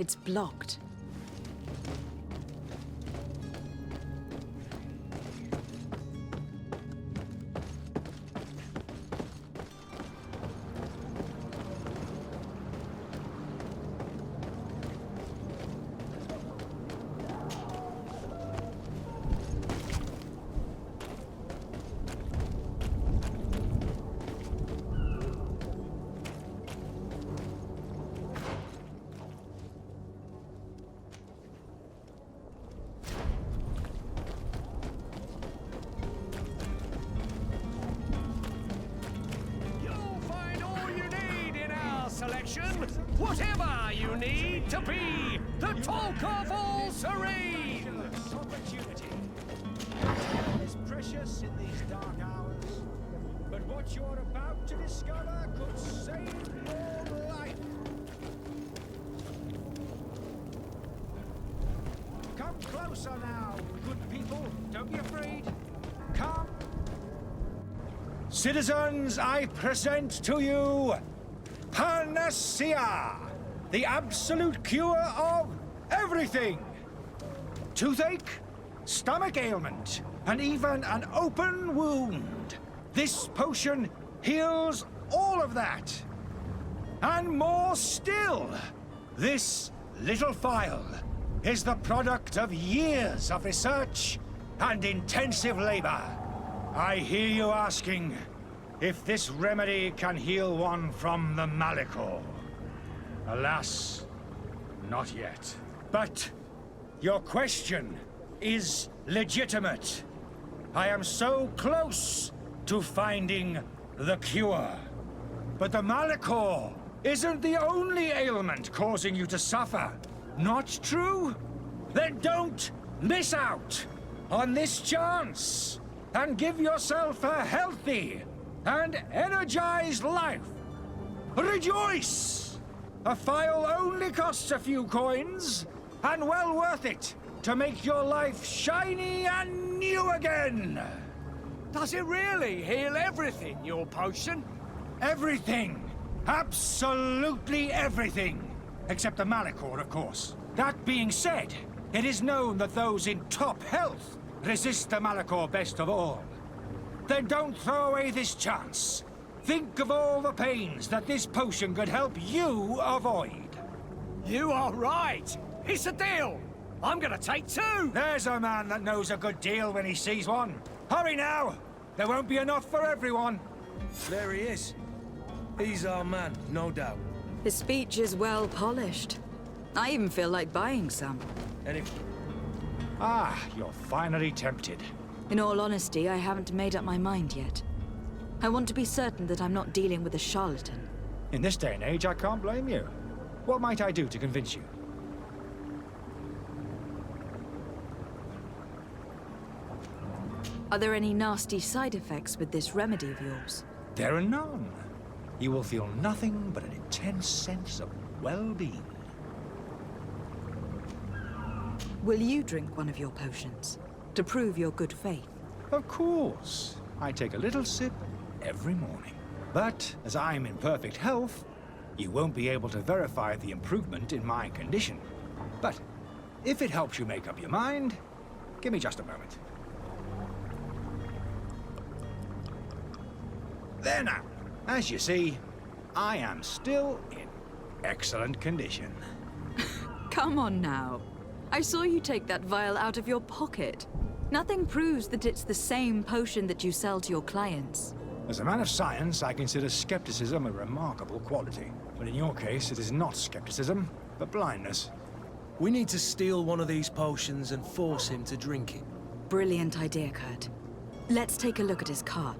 It's blocked. Whatever you need to be the talk of all serene. Opportunity. Time is precious in these dark hours, but what you're about to discover could save your life. Come closer now, good people. Don't be afraid. Come. Citizens, I present to you panacea, the absolute cure of everything. Toothache, stomach ailment, and even an open wound. This potion heals all of that. And more still, this little phial is the product of years of research and intensive labor. I hear you asking if this remedy can heal one from the Malachor. Alas, not yet. But your question is legitimate. I am so close to finding the cure. But the Malachor isn't the only ailment causing you to suffer. Not true? Then don't miss out on this chance and give yourself a healthy and energized life. Rejoice! A phial only costs a few coins, and well worth it to make your life shiny and new again. Does it really heal everything, your potion? Everything. Absolutely everything. Except the Malachor, of course. That being said, it is known that those in top health resist the Malachor best of all. Then don't throw away this chance. Think of all the pains that this potion could help you avoid. You are right. It's a deal. I'm gonna take two. There's a man that knows a good deal when he sees one. Hurry now. There won't be enough for everyone. There he is. He's our man, no doubt. His speech is well polished. I even feel like buying some. And if... Ah, you're finally tempted. In all honesty, I haven't made up my mind yet. I want to be certain that I'm not dealing with a charlatan. In this day and age, I can't blame you. What might I do to convince you? Are there any nasty side effects with this remedy of yours? There are none. You will feel nothing but an intense sense of well-being. Will you drink one of your potions to prove your good faith? Of course. I take a little sip every morning. But as I'm in perfect health, you won't be able to verify the improvement in my condition. But if it helps you make up your mind, give me just a moment. There now. As you see, I am still in excellent condition. Come on now. I saw you take that vial out of your pocket. Nothing proves that it's the same potion that you sell to your clients. As a man of science, I consider skepticism a remarkable quality. But in your case, it is not skepticism, but blindness. We need to steal one of these potions and force him to drink it. Brilliant idea, Kurt. Let's take a look at his cart.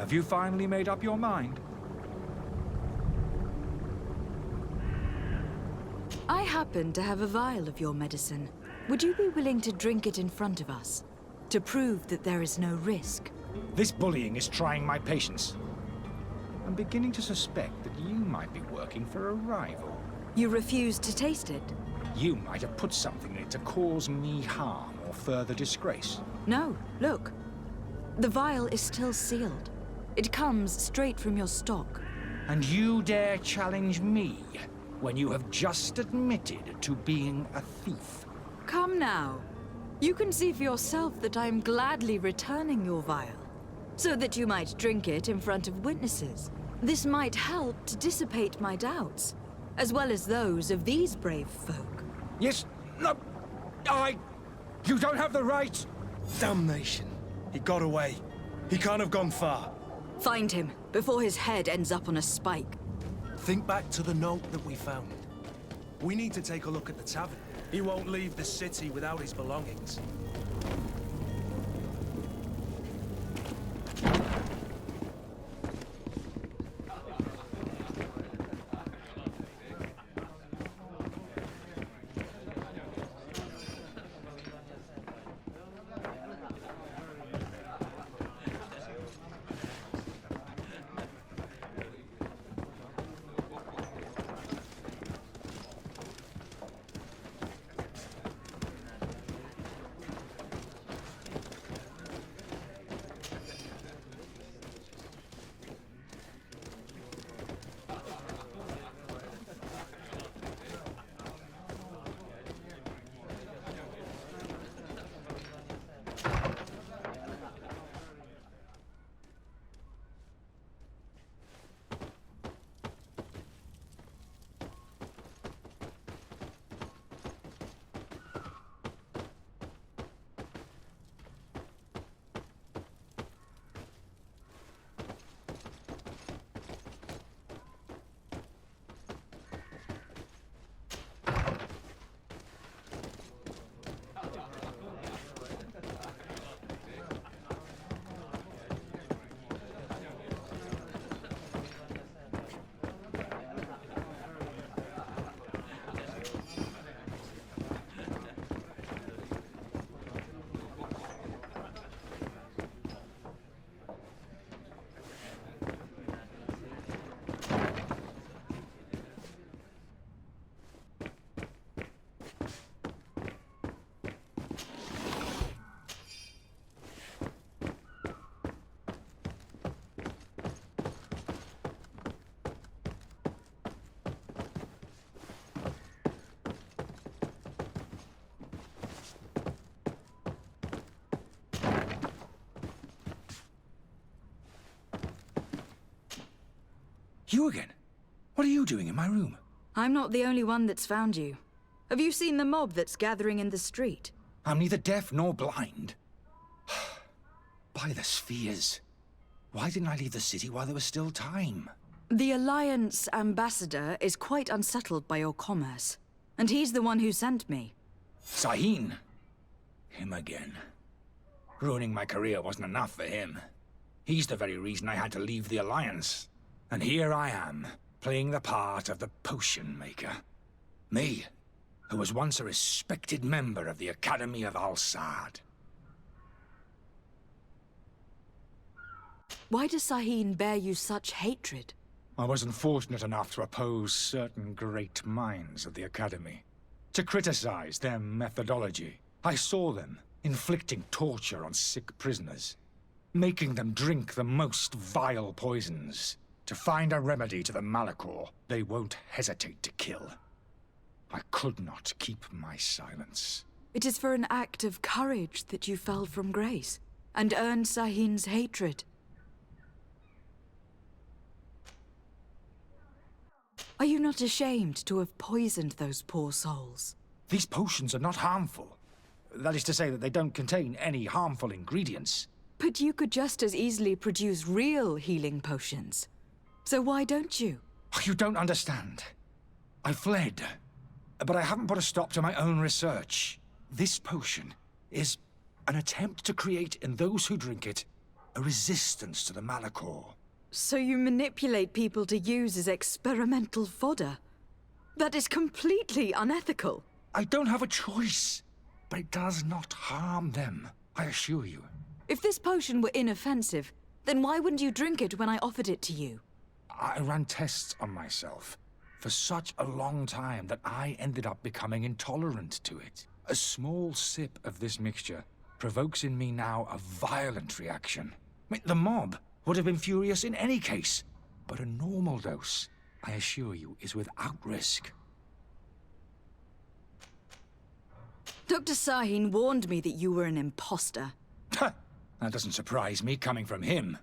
Have you finally made up your mind? I happen to have a vial of your medicine. Would you be willing to drink it in front of us? To prove that there is no risk? This bullying is trying my patience. I'm beginning to suspect that you might be working for a rival. You refuse to taste it? You might have put something in it to cause me harm or further disgrace. No, look. The vial is still sealed. It comes straight from your stock. And you dare challenge me when you have just admitted to being a thief? Come now. You can see for yourself that I am gladly returning your vial, so that you might drink it in front of witnesses. This might help to dissipate my doubts, as well as those of these brave folk. Yes, no, you don't have the right. Damnation. He got away. He can't have gone far. Find him, before his head ends up on a spike. Think back to the note that we found. We need to take a look at the tavern. He won't leave the city without his belongings. You again? What are you doing in my room? I'm not the only one that's found you. Have you seen the mob that's gathering in the street? I'm neither deaf nor blind. By the spheres. Why didn't I leave the city while there was still time? The Alliance ambassador is quite unsettled by your commerce, and he's the one who sent me. Sahin. Him again. Ruining my career wasn't enough for him. He's the very reason I had to leave the Alliance. And here I am, playing the part of the potion maker. Me, who was once a respected member of the Academy of Al-Sad. Why does Sahin bear you such hatred? I wasn't fortunate enough to oppose certain great minds of the Academy. To criticize their methodology. I saw them inflicting torture on sick prisoners. Making them drink the most vile poisons. To find a remedy to the Malachor they won't hesitate to kill. I could not keep my silence. It is for an act of courage that you fell from grace, and earned Sahin's hatred. Are you not ashamed to have poisoned those poor souls? These potions are not harmful. That is to say that they don't contain any harmful ingredients. But you could just as easily produce real healing potions. So why don't you? You don't understand. I fled, but I haven't put a stop to my own research. This potion is an attempt to create in those who drink it a resistance to the Malachor. So you manipulate people to use as experimental fodder? That is completely unethical. I don't have a choice, but it does not harm them, I assure you. If this potion were inoffensive, then why wouldn't you drink it when I offered it to you? I ran tests on myself for such a long time that I ended up becoming intolerant to it. A small sip of this mixture provokes in me now a violent reaction. I mean, the mob would have been furious in any case, but a normal dose, I assure you, is without risk. Dr. Sahin warned me that you were an imposter. That doesn't surprise me, coming from him.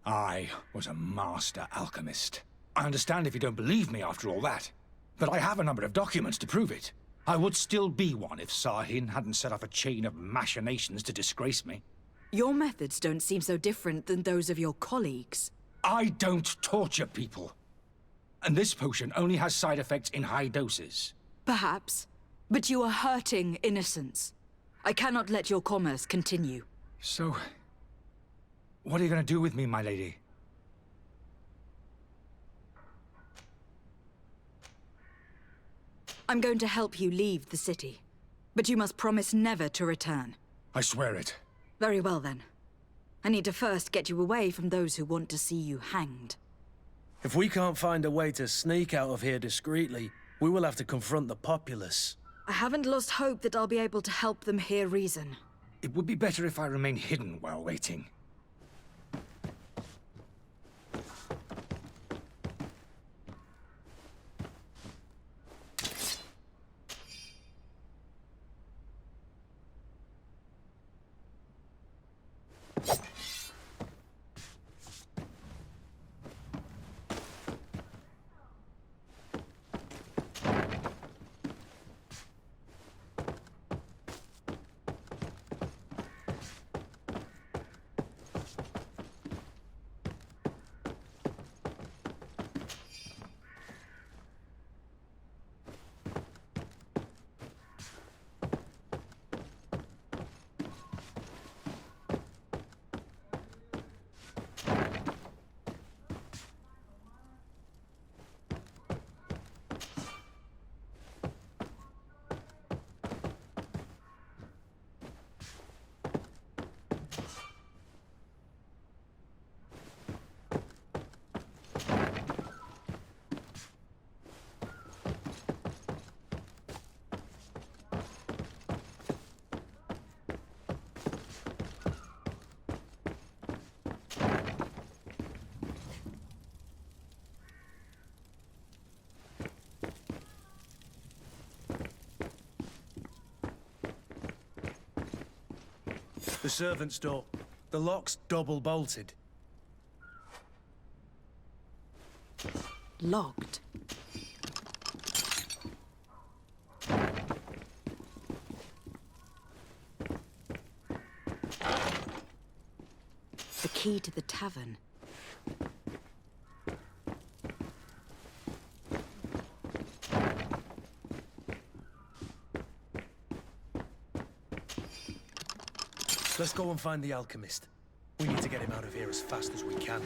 I was a master alchemist. I understand if you don't believe me after all that, but I have a number of documents to prove it. I would still be one if Sahin hadn't set off a chain of machinations to disgrace me. Your methods don't seem so different than those of your colleagues. I don't torture people. And this potion only has side effects in high doses. Perhaps, but you are hurting innocents. I cannot let your commerce continue. So, what are you going to do with me, my lady? I'm going to help you leave the city, but you must promise never to return. I swear it. Very well then. I need to first get you away from those who want to see you hanged. If we can't find a way to sneak out of here discreetly, we will have to confront the populace. I haven't lost hope that I'll be able to help them hear reason. It would be better if I remain hidden while waiting. The servant's door. The lock's double-bolted. Locked. The key to the tavern. Let's go and find the alchemist. We need to get him out of here as fast as we can.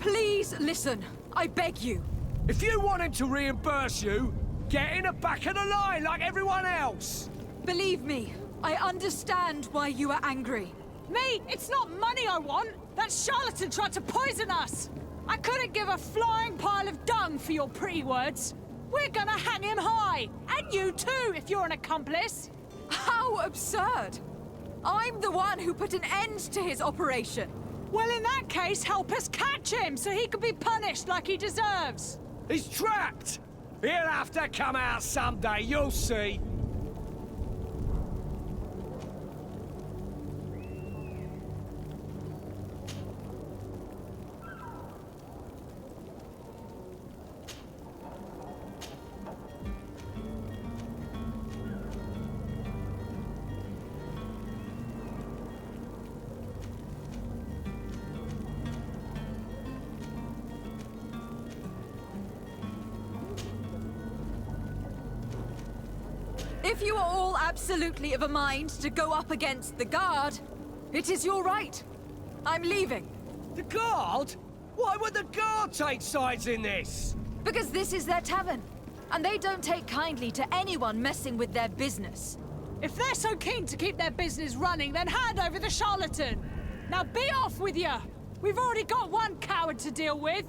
Please listen, I beg you. If you want him to reimburse you, get in the back of the line like everyone else. Believe me, I understand why you are angry. Me, it's not money I want. That charlatan tried to poison us. I couldn't give a flying pile of dung for your pretty words. We're gonna hang him high. And you too, if you're an accomplice. How absurd! I'm the one who put an end to his operation. Well, in that case, help us catch him so he can be punished like he deserves. He's trapped! He'll have to come out someday, you'll see. If you are all absolutely of a mind to go up against the guard, it is your right. I'm leaving. The guard? Why would the guard take sides in this? Because this is their tavern, and they don't take kindly to anyone messing with their business. If they're so keen to keep their business running, then hand over the charlatan. Now be off with you. We've already got one coward to deal with.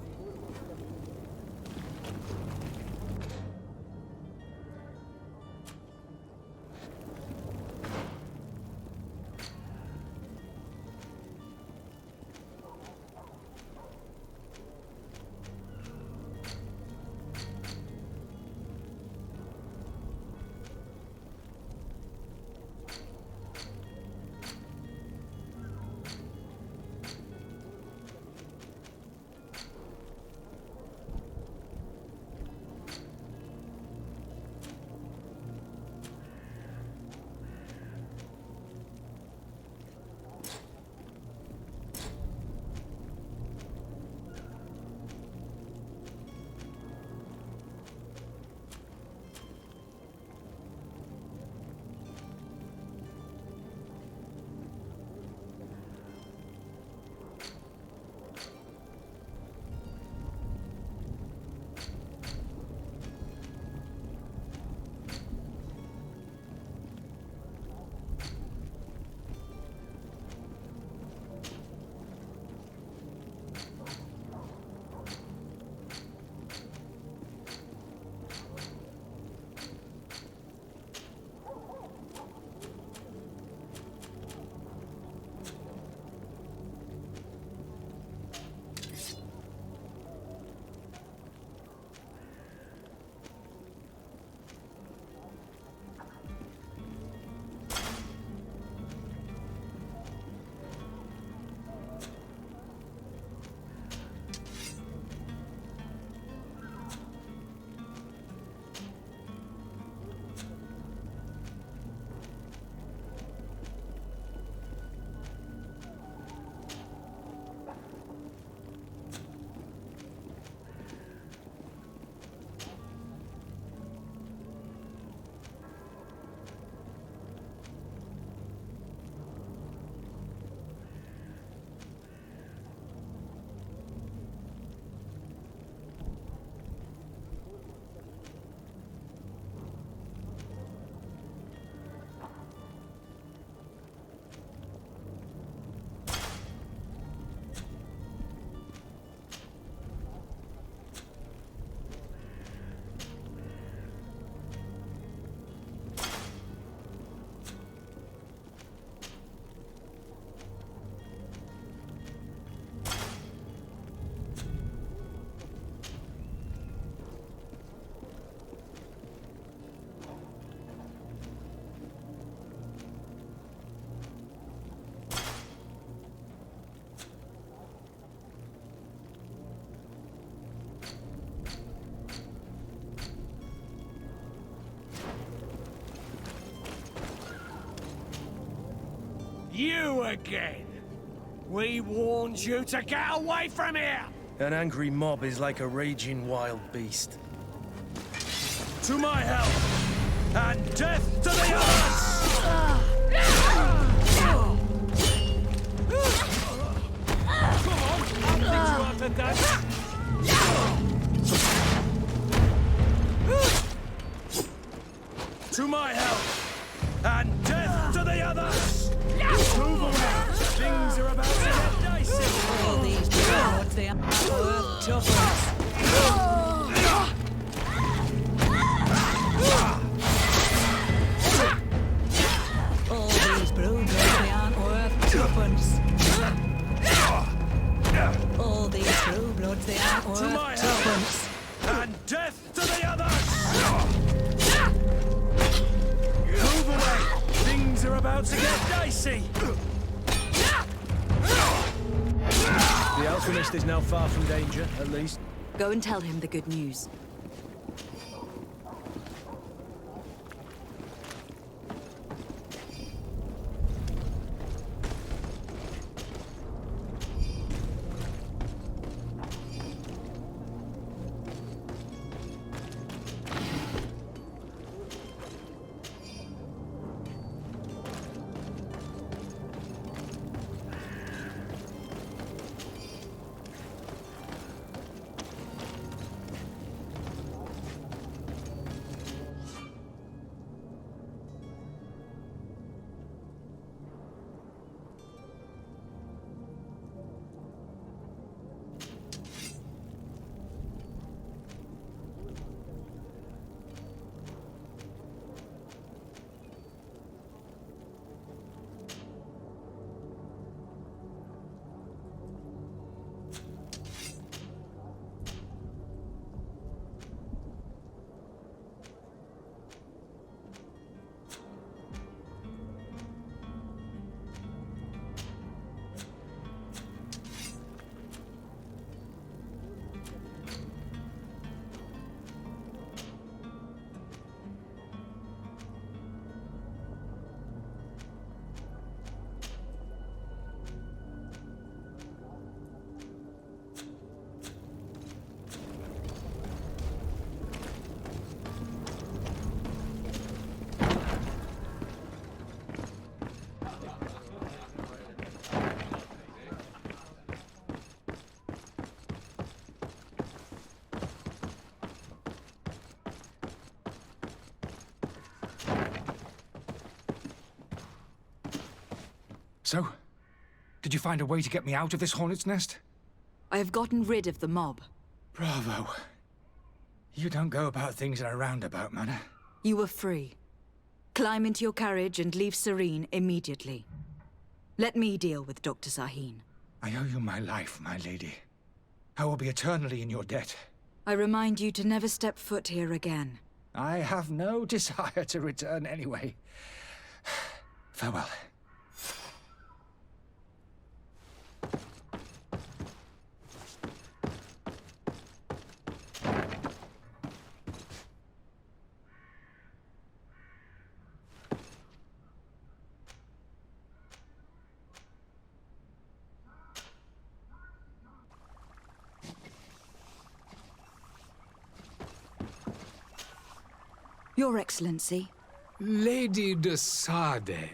You again! We warned you to get away from here! An angry mob is like a raging wild beast. To my help! And death to the others! Come on! I'll teach you how to dance! To my help! And death to the others! Move away! Things are about to get dicey. All these broads, they are worth tuppence. All these broads, they aren't worth tuppence. All these broads, they aren't To my worth help. tuppence. And death to the others! Move away! Things are about to get dicey! The alchemist is now far from danger, at least. Go and tell him the good news. So, did you find a way to get me out of this hornet's nest? I have gotten rid of the mob. Bravo. You don't go about things in a roundabout manner. You were free. Climb into your carriage and leave Serene immediately. Let me deal with Dr. Sahin. I owe you my life, my lady. I will be eternally in your debt. I remind you to never step foot here again. I have no desire to return anyway. Farewell. Your Excellency. Lady de Sade.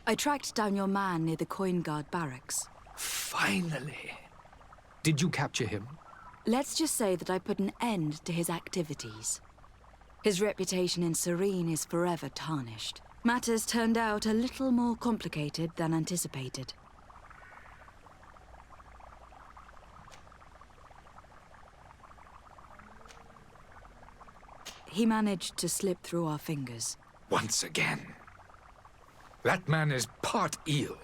I tracked down your man near the Coin Guard barracks. Finally. Did you capture him? Let's just say that I put an end to his activities. His reputation in Serene is forever tarnished. Matters turned out a little more complicated than anticipated. He managed to slip through our fingers. Once again. That man is part eel.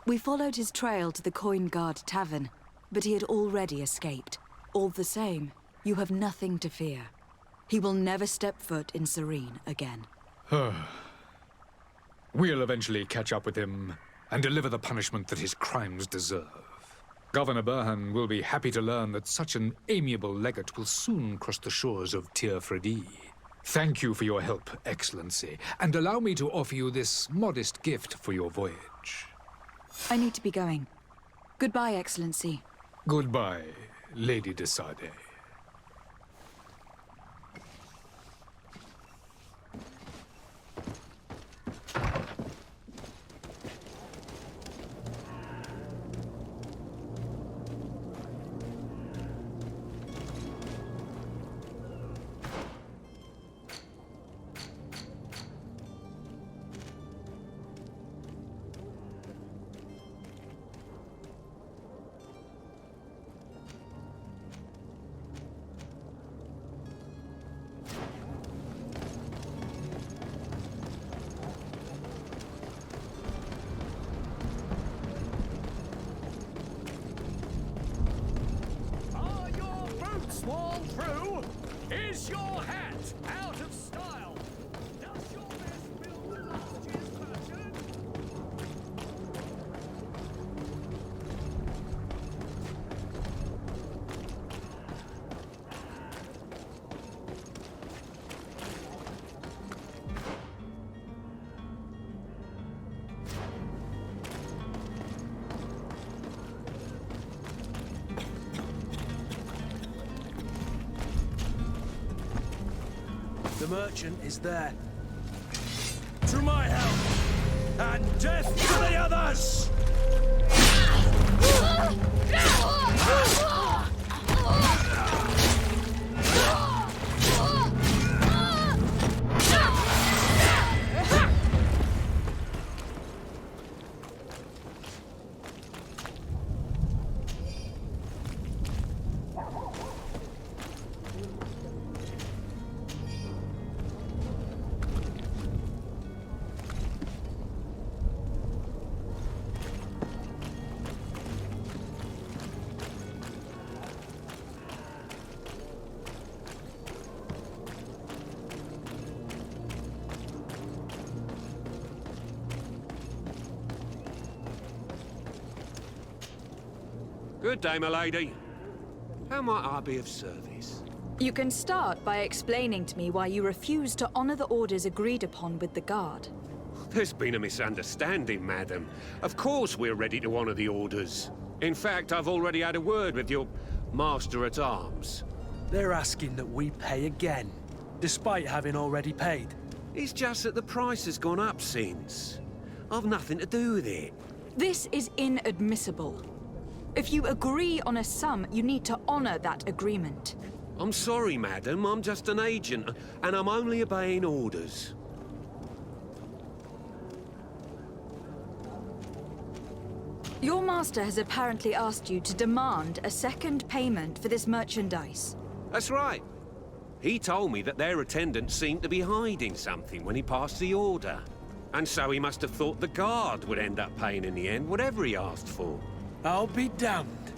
We followed his trail to the Coin Guard Tavern, but he had already escaped. All the same, you have nothing to fear. He will never step foot in Serene again. We'll eventually catch up with him and deliver the punishment that his crimes deserve. Governor Burhan will be happy to learn that such an amiable legate will soon cross the shores of Tir Fredi. Thank you for your help, Excellency, and allow me to offer you this modest gift for your voyage. I need to be going. Goodbye, Excellency. Goodbye, Lady de Sade. Is your hat out of style? Does your mess build the last year's pattern? The merchant is there. To my help! And death to the others! Good day, my lady. How might I be of service? You can start by explaining to me why you refuse to honor the orders agreed upon with the guard. There's been a misunderstanding, madam. Of course we're ready to honor the orders. In fact, I've already had a word with your master-at-arms. They're asking that we pay again, despite having already paid. It's just that the price has gone up since. I've nothing to do with it. This is inadmissible. If you agree on a sum, you need to honor that agreement. I'm sorry, madam. I'm just an agent, and I'm only obeying orders. Your master has apparently asked you to demand a second payment for this merchandise. That's right. He told me that their attendant seemed to be hiding something when he passed the order. And so he must have thought the guard would end up paying in the end, whatever he asked for. I'll be damned.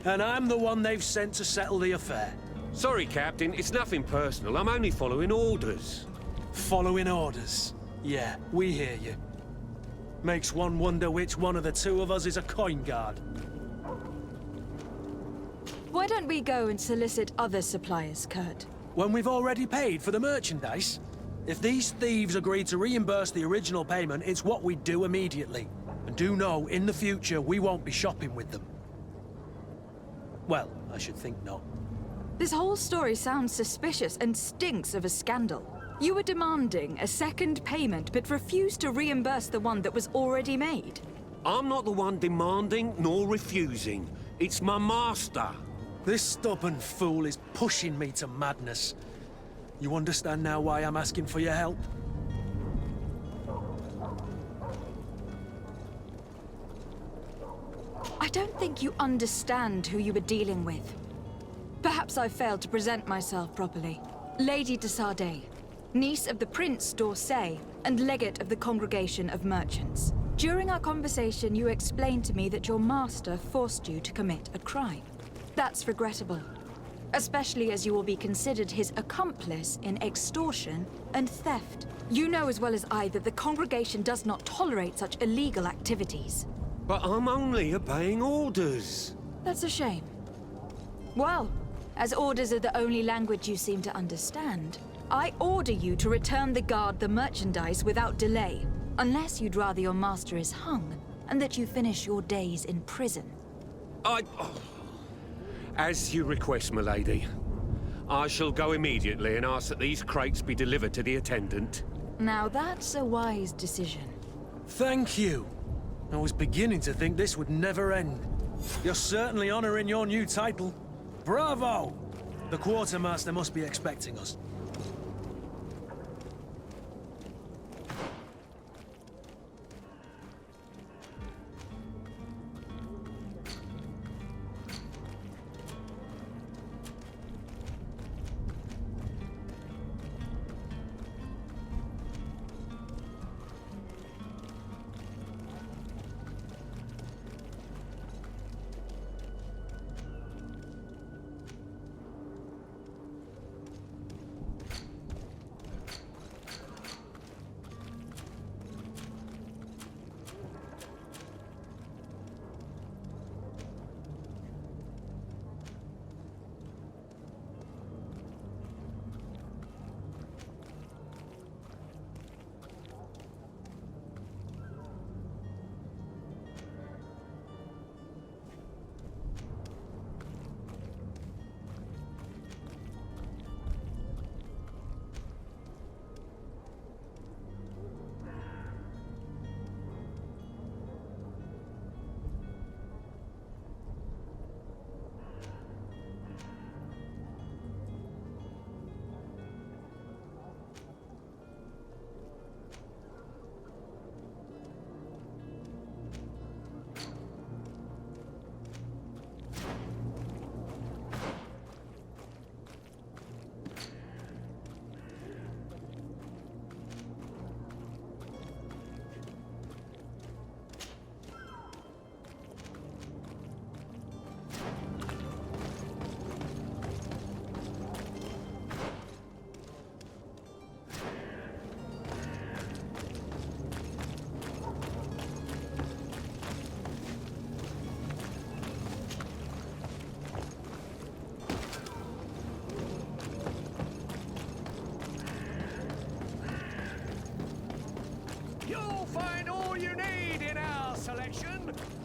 And I'm the one they've sent to settle the affair. Sorry, Captain. It's nothing personal. I'm only following orders. Following orders. Yeah, we hear you. Makes one wonder which one of the two of us is a coin guard. Why don't we go and solicit other suppliers, Kurt? When we've already paid for the merchandise? If these thieves agree to reimburse the original payment, it's what we do immediately. And do know, in the future, we won't be shopping with them. Well, I should think not. This whole story sounds suspicious and stinks of a scandal. You were demanding a second payment, but refused to reimburse the one that was already made. I'm not the one demanding nor refusing. It's my master. This stubborn fool is pushing me to madness. You understand now why I'm asking for your help? I don't think you understand who you were dealing with. Perhaps I failed to present myself properly. Lady de Sardet, niece of the Prince d'Orsay and legate of the Congregation of Merchants. During our conversation, you explained to me that your master forced you to commit a crime. That's regrettable, especially as you will be considered his accomplice in extortion and theft. You know as well as I that the Congregation does not tolerate such illegal activities. But I'm only obeying orders. That's a shame. Well, as orders are the only language you seem to understand, I order you to return the guard the merchandise without delay, unless you'd rather your master is hung, and that you finish your days in prison. As you request, my lady. I shall go immediately and ask that these crates be delivered to the attendant. Now that's a wise decision. Thank you. I was beginning to think this would never end. You're certainly honoring your new title. Bravo! The quartermaster must be expecting us.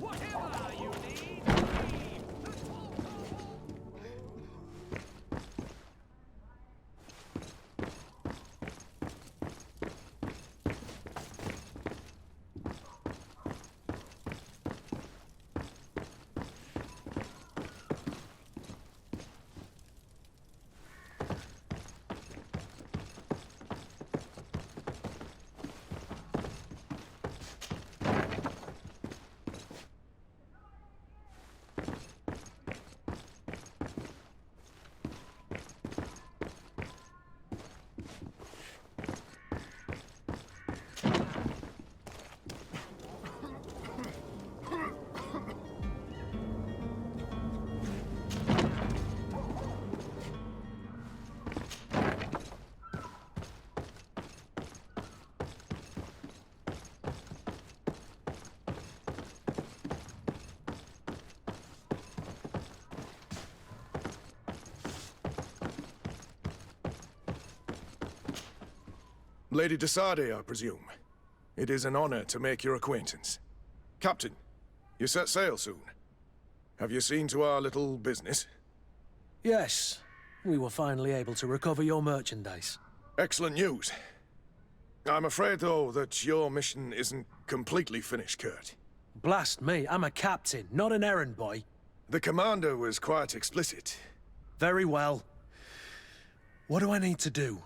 Whatever you need. Lady de Sardet, I presume. It is an honor to make your acquaintance. Captain, you set sail soon. Have you seen to our little business? Yes, we were finally able to recover your merchandise. Excellent news. I'm afraid, though, that your mission isn't completely finished, Kurt. Blast me, I'm a captain, not an errand boy. The commander was quite explicit. Very well. What do I need to do?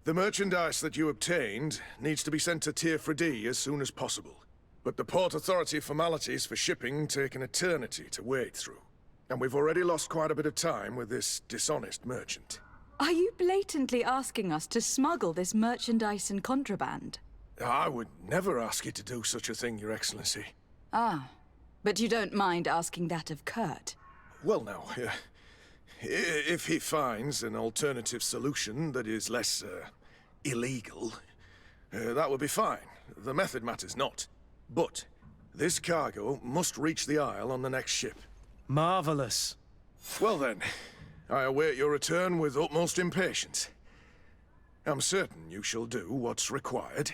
The merchandise that you obtained needs to be sent to Tier 3D as soon as possible. But the Port Authority formalities for shipping take an eternity to wade through. And we've already lost quite a bit of time with this dishonest merchant. Are you blatantly asking us to smuggle this merchandise and contraband? I would never ask you to do such a thing, Your Excellency. Ah, but you don't mind asking that of Kurt? Well, now, if he finds an alternative solution that is less, illegal, that would be fine. The method matters not. But this cargo must reach the Isle on the next ship. Marvelous. Well then, I await your return with utmost impatience. I'm certain you shall do what's required.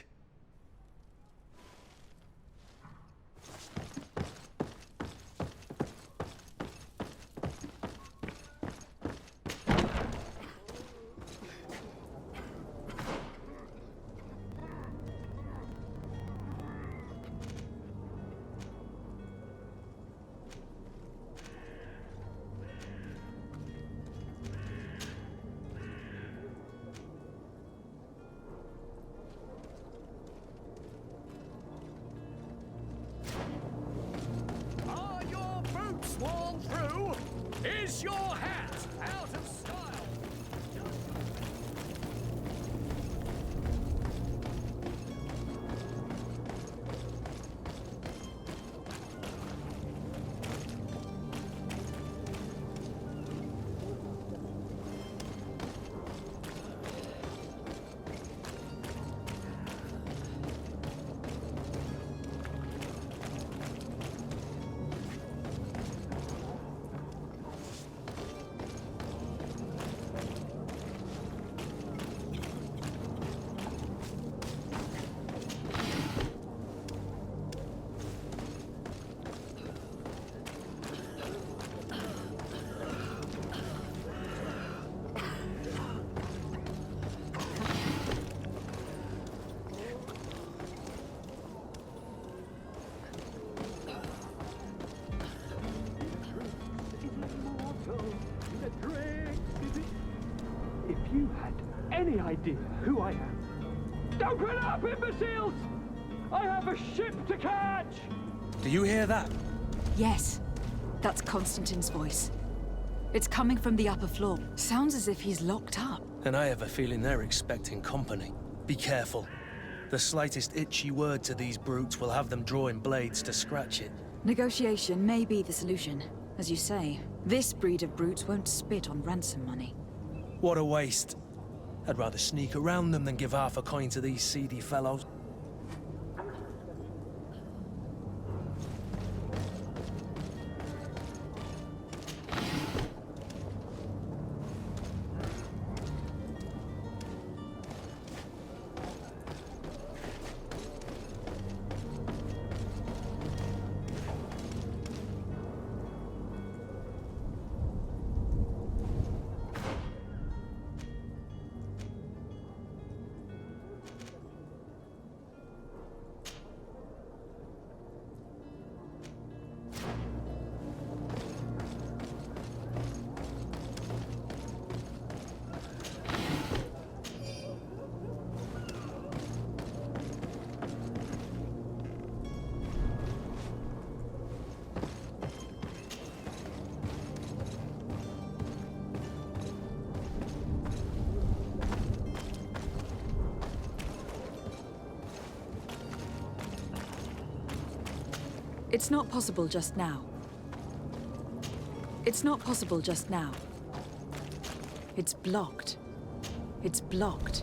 Are your boots worn through? Is your hat out of style? If you had any idea who I am... Open up, imbeciles! I have a ship to catch! Do you hear that? Yes, that's Constantin's voice. It's coming from the upper floor. Sounds as if he's locked up. And I have a feeling they're expecting company. Be careful. The slightest itchy word to these brutes will have them drawing blades to scratch it. Negotiation may be the solution. As you say, this breed of brutes won't spit on ransom money. What a waste. I'd rather sneak around them than give half a coin to these seedy fellows. It's not possible just now. It's not possible just now. It's blocked. It's blocked.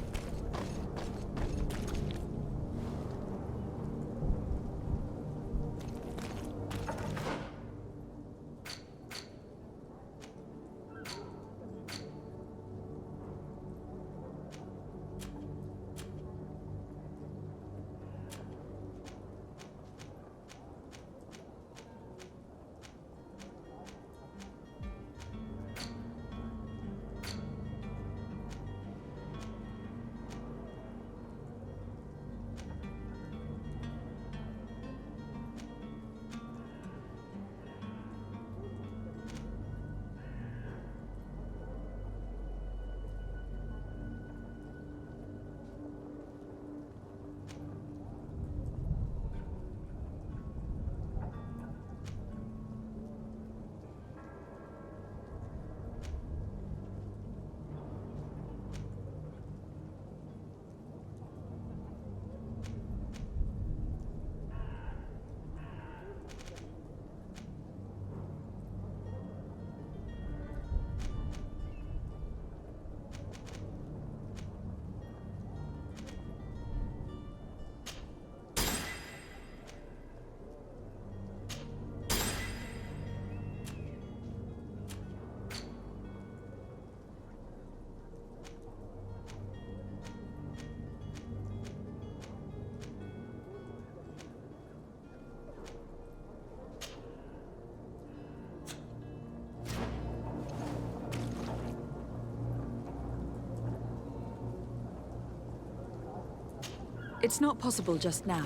It's not possible just now.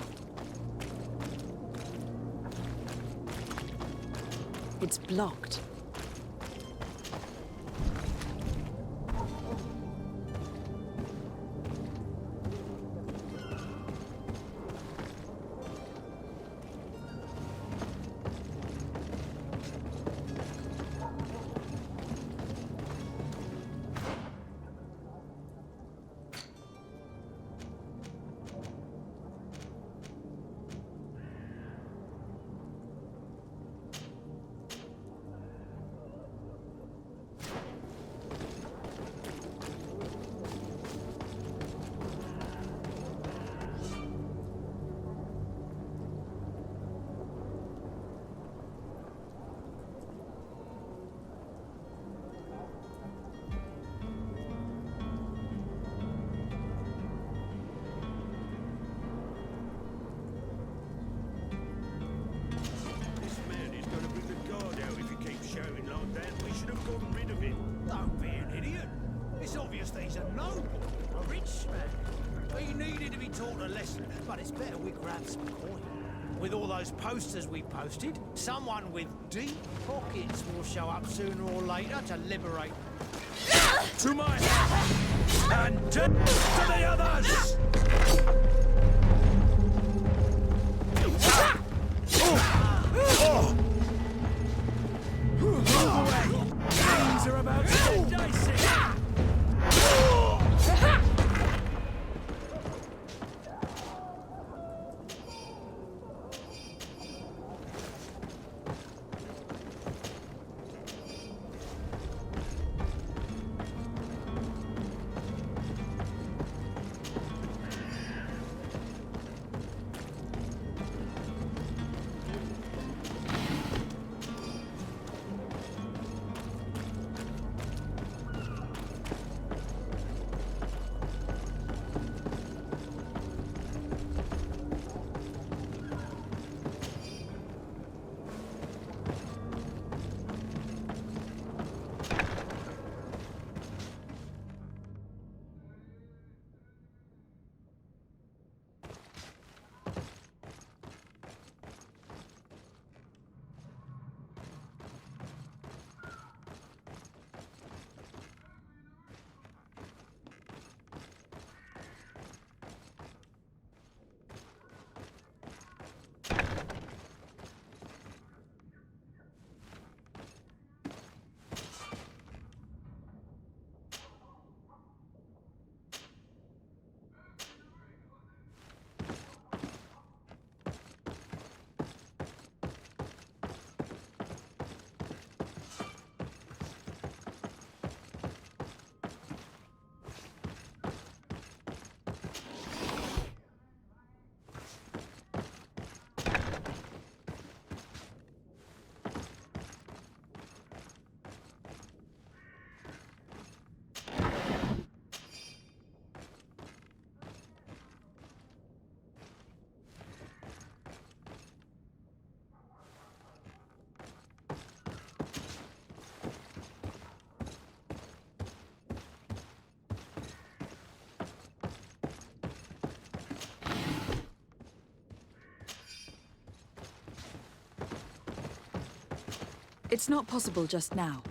It's blocked. But it's better we grab some coin. With all those posters we posted, someone with deep pockets will show up sooner or later to liberate. To my house! And to the others! Move away! Things are about to get dicey! It's not possible just now.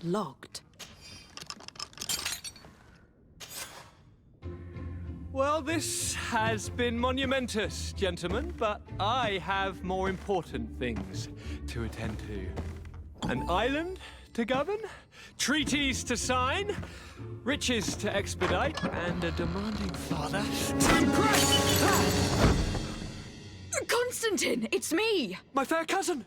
Locked. Well, this has been monumentous, gentlemen, but I have more important things to attend to. An island to govern, treaties to sign, riches to expedite, and a demanding father to impress! Constantin, it's me! My fair cousin!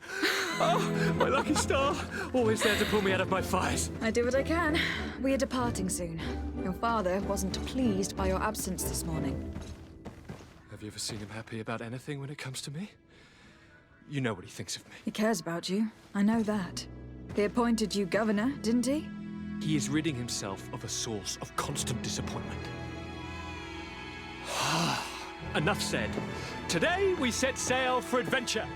Oh, my lucky star! Always there to pull me out of my fires. I do what I can. We are departing soon. Your father wasn't pleased by your absence this morning. Have you ever seen him happy about anything when it comes to me? You know what he thinks of me. He cares about you. I know that. He appointed you governor, didn't he? He is ridding himself of a source of constant disappointment. Enough said. Today we set sail for adventure.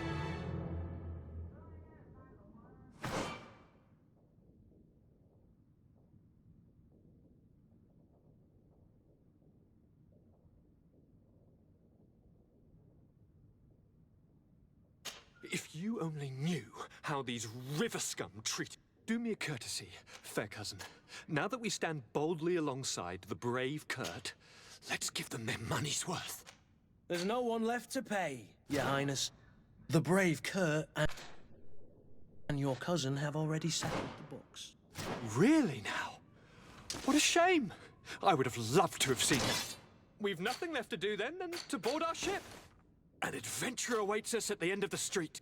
If you only knew how these river scum treat... Do me a courtesy, fair cousin. Now that we stand boldly alongside the brave Kurt, let's give them their money's worth. There's no one left to pay, Your Highness. The brave Kurt and your cousin have already settled the books. Really now? What a shame. I would have loved to have seen that. We've nothing left to do then than to board our ship. An adventure awaits us at the end of the street.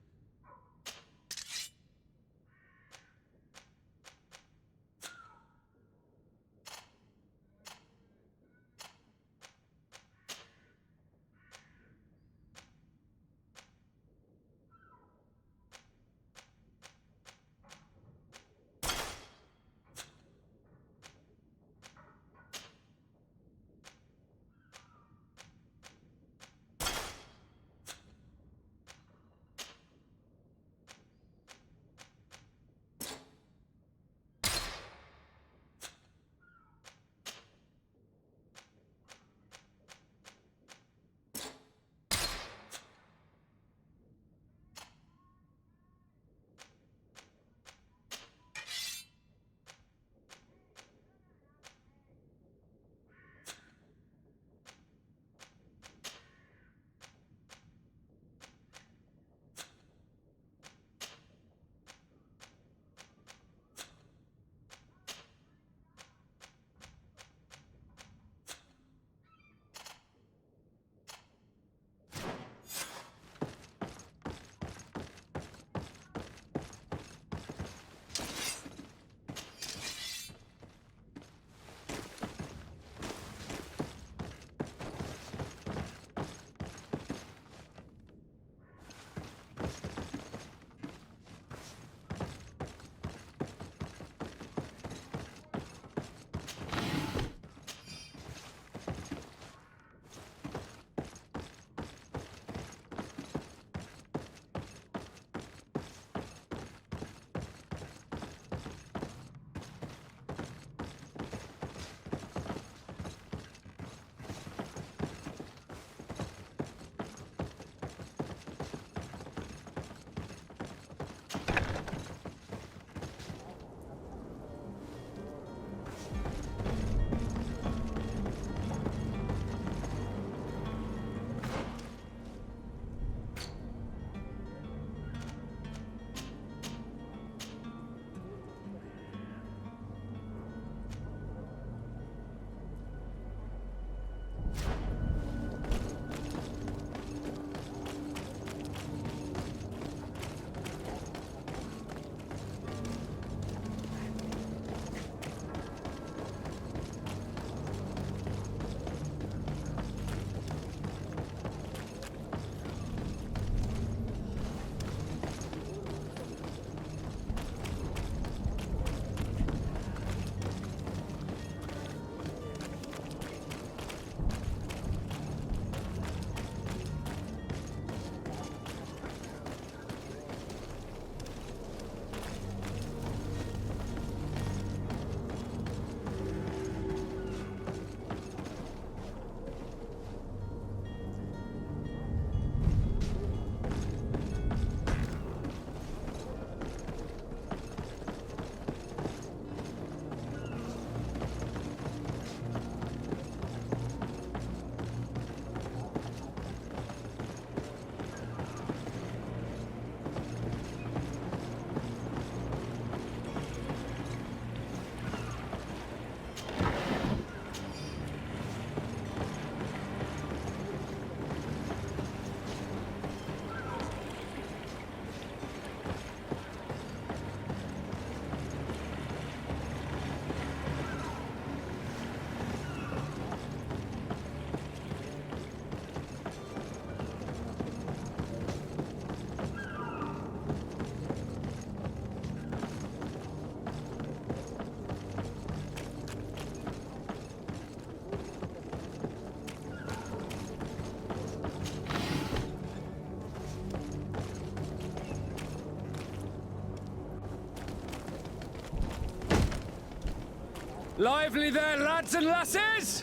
Lively there, lads and lasses!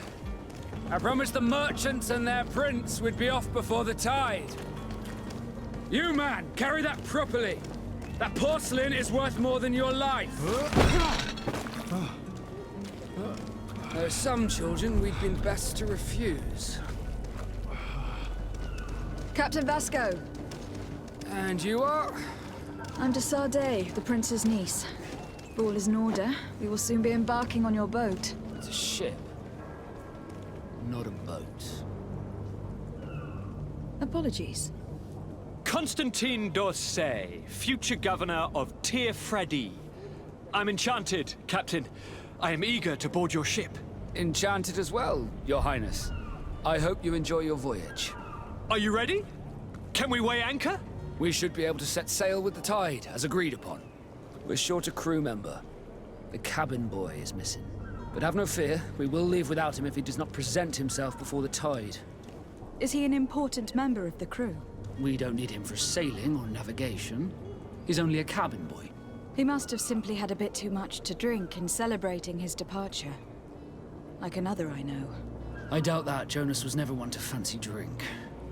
I promised the merchants and their prince we'd be off before the tide. You, man, carry that properly. That porcelain is worth more than your life. There are some children we'd been best to refuse. Captain Vasco. And you are? I'm de Sardet, the prince's niece. If all is in order, we will soon be embarking on your boat. It's a ship, not a boat. Apologies. Constantin d'Orsay, future governor of Teofredi. I'm enchanted, Captain. I am eager to board your ship. Enchanted as well, Your Highness. I hope you enjoy your voyage. Are you ready? Can we weigh anchor? We should be able to set sail with the tide, as agreed upon. We're short a crew member. The cabin boy is missing. But have no fear, we will leave without him if he does not present himself before the tide. Is he an important member of the crew? We don't need him for sailing or navigation. He's only a cabin boy. He must have simply had a bit too much to drink in celebrating his departure. Like another I know. I doubt that. Jonas was never one to fancy drink.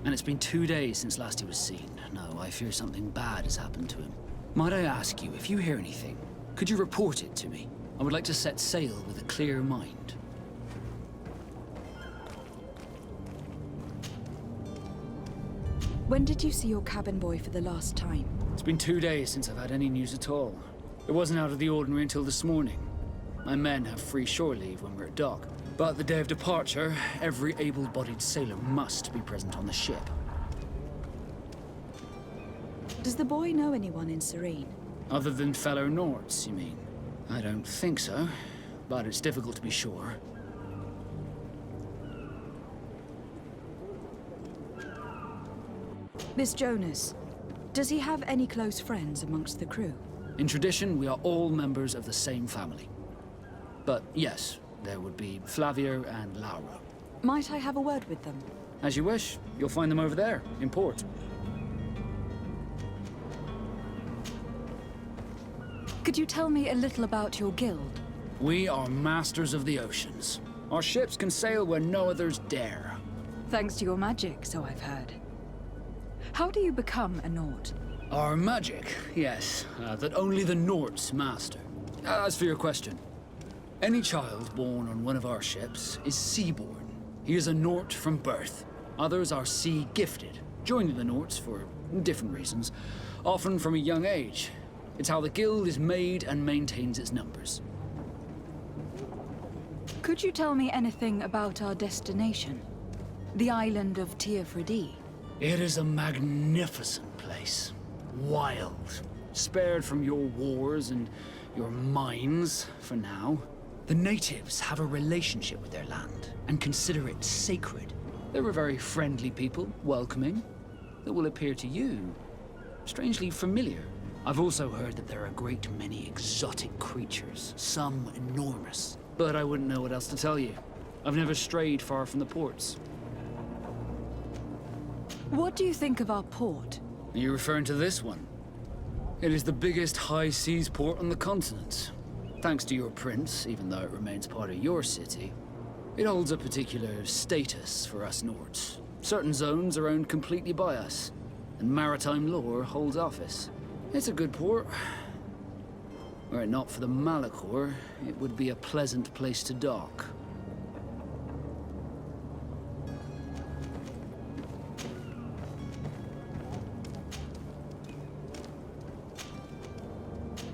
And it's been 2 days since last he was seen. No, I fear something bad has happened to him. Might I ask you, if you hear anything, could you report it to me? I would like to set sail with a clear mind. When did you see your cabin boy for the last time? It's been 2 days since I've had any news at all. It wasn't out of the ordinary until this morning. My men have free shore leave when we're at dock. But the day of departure, every able-bodied sailor must be present on the ship. Does the boy know anyone in Serene? Other than fellow Nords, you mean? I don't think so, but it's difficult to be sure. This Jonas, does he have any close friends amongst the crew? In tradition, we are all members of the same family. But yes, there would be Flavia and Laura. Might I have a word with them? As you wish. You'll find them over there, in port. Could you tell me a little about your guild? We are masters of the oceans. Our ships can sail where no others dare. Thanks to your magic, so I've heard. How do you become a Nord? Our magic, yes, that only the Nords master. As for your question, any child born on one of our ships is seaborn. He is a Nord from birth. Others are sea-gifted, joining the Nords for different reasons, often from a young age. It's how the guild is made and maintains its numbers. Could you tell me anything about our destination? The island of Teofredi? It is a magnificent place. Wild. Spared from your wars and your mines, for now. The natives have a relationship with their land and consider it sacred. They're a very friendly people, welcoming, that will appear to you strangely familiar. I've also heard that there are a great many exotic creatures, some enormous. But I wouldn't know what else to tell you. I've never strayed far from the ports. What do you think of our port? Are you referring to this one? It is the biggest high seas port on the continent. Thanks to your prince, even though it remains part of your city, it holds a particular status for us Nords. Certain zones are owned completely by us, and maritime law holds office. It's a good port. Were it not for the Malachor, it would be a pleasant place to dock.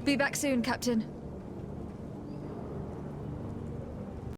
Be back soon, Captain.